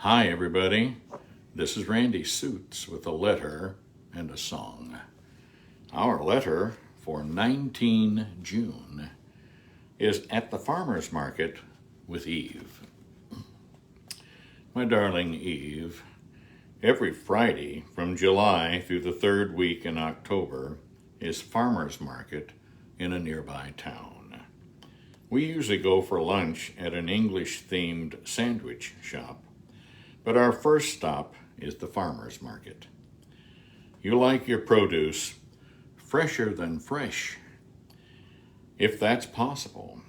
Hi, everybody. This is Randy Suits with a letter and a song. Our letter for 19 June is at the farmer's market with Eve. My darling Eve, every Friday from July through the third week in October is farmer's market in a nearby town. We usually go for lunch at an English-themed sandwich shop. But our first stop is the farmer's market. You like your produce fresher than fresh, if that's possible.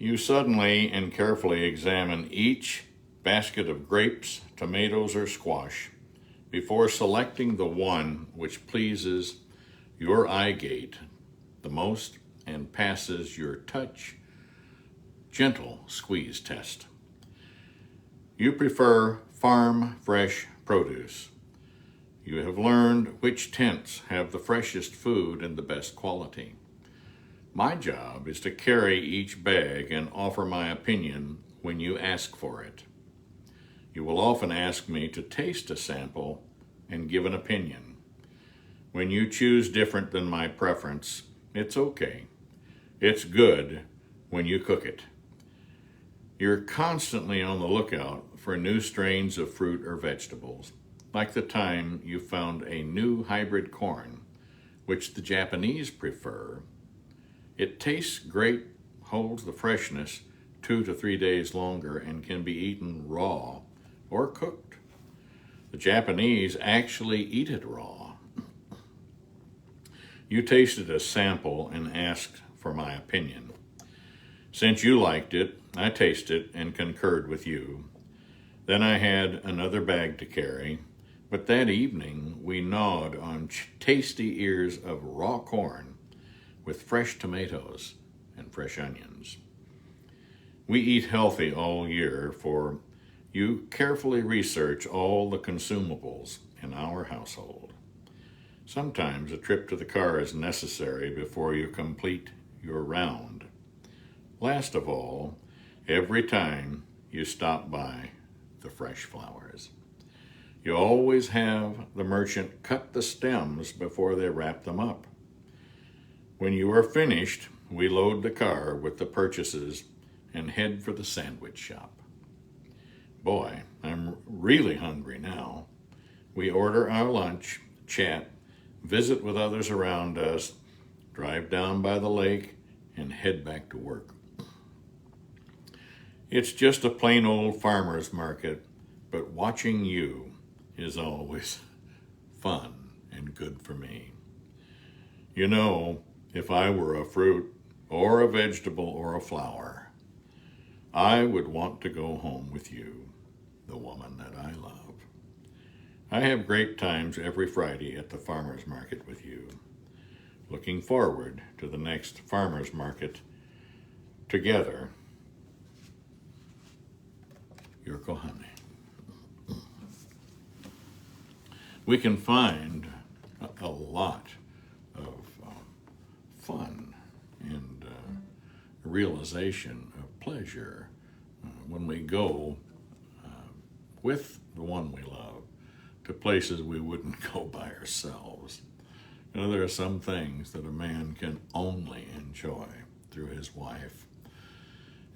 You suddenly and carefully examine each basket of grapes, tomatoes, or squash before selecting the one which pleases your eye gate the most and passes your touch gentle squeeze test. You prefer farm fresh produce. You have learned which tents have the freshest food and the best quality. My job is to carry each bag and offer my opinion when you ask for it. You will often ask me to taste a sample and give an opinion. When you choose different than my preference, it's okay. It's good when you cook it. You're constantly on the lookout for new strains of fruit or vegetables, like the time you found a new hybrid corn, which the Japanese prefer. It tastes great, holds the freshness 2 to 3 days longer, and can be eaten raw or cooked. The Japanese actually eat it raw. You tasted a sample and asked for my opinion. Since you liked it, I tasted and concurred with you. Then I had another bag to carry, but that evening we gnawed on tasty ears of raw corn with fresh tomatoes and fresh onions. We eat healthy all year, for you carefully research all the consumables in our household. Sometimes a trip to the car is necessary before you complete your round. Last of all, every time you stop by the fresh flowers. You always have the merchant cut the stems before they wrap them up. When you are finished, we load the car with the purchases and head for the sandwich shop. Boy, I'm really hungry now. We order our lunch, chat, visit with others around us, drive down by the lake, and head back to work. It's just a plain old farmer's market, but watching you is always fun and good for me. You know, if I were a fruit or a vegetable or a flower, I would want to go home with you, the woman that I love. I have great times every Friday at the farmer's market with you. Looking forward to the next farmer's market together. Your kohane. We can find a lot of fun and realization of pleasure when we go with the one we love to places we wouldn't go by ourselves. You know, there are some things that a man can only enjoy through his wife.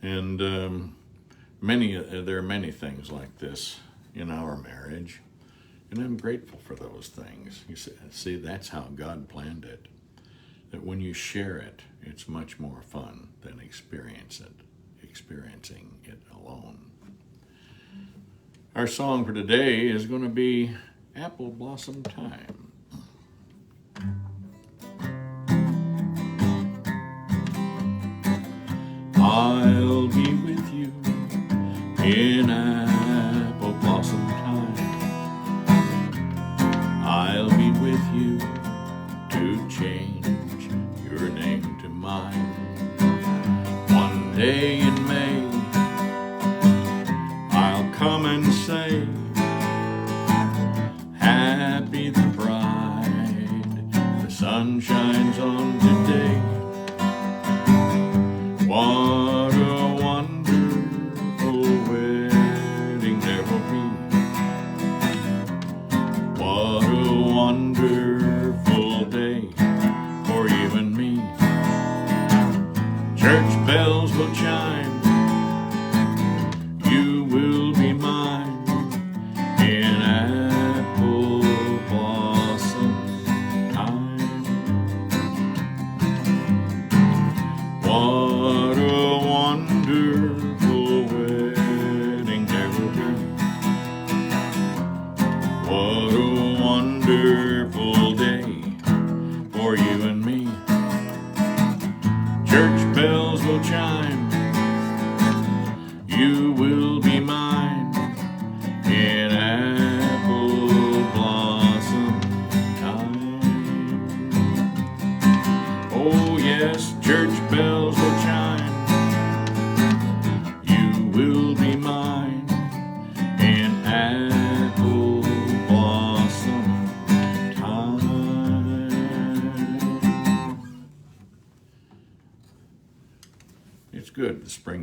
And there are many things like this in our marriage, and I'm grateful for those things. You see, that's how God planned it, that when you share it, it's much more fun than experiencing it alone. Our song for today is going to be Apple Blossom Time. I'll be with you in apple blossom time. I'll be with you to change your name to mine. One day in May, I'll come and say, happy the bride, the sun shines on today. What a wonderful wedding there will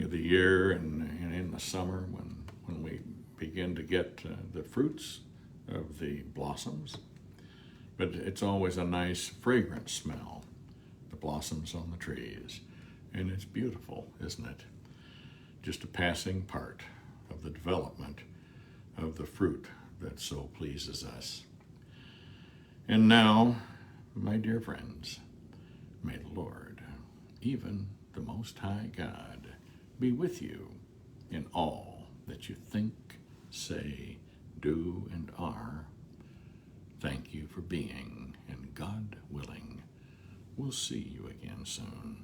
of the year and in the summer when we begin to get the fruits of the blossoms. But it's always a nice fragrant smell, the blossoms on the trees. And it's beautiful, isn't it? Just a passing part of the development of the fruit that so pleases us. And now, my dear friends, may the Lord, even the Most High God, be with you in all that you think, say, do, and are. Thank you for being, and God willing, we'll see you again soon.